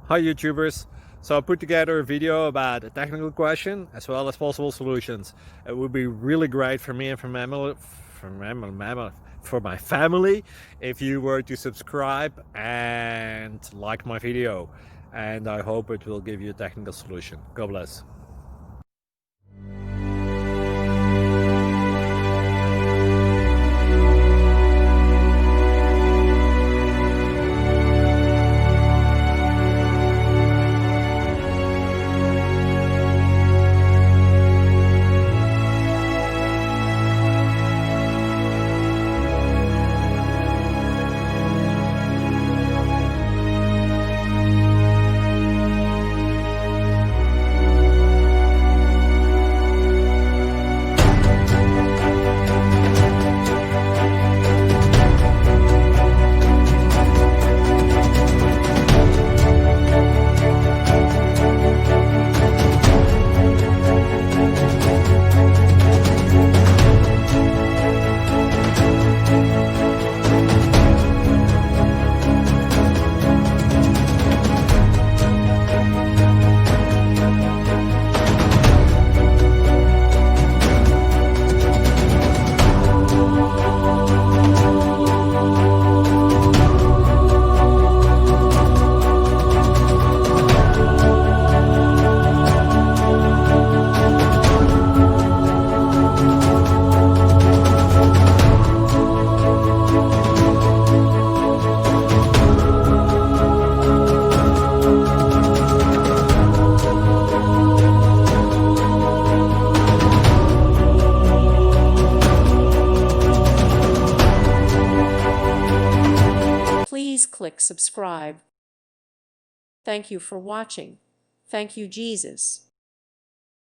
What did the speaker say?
Hi YouTubers. So I put together a video about a technical question as well as possible solutions. It would be really great for me and for my family if you were to subscribe and like my video, and I hope it will give you a technical solution. God bless. Please click subscribe. Thank you for watching. Thank you, Jesus.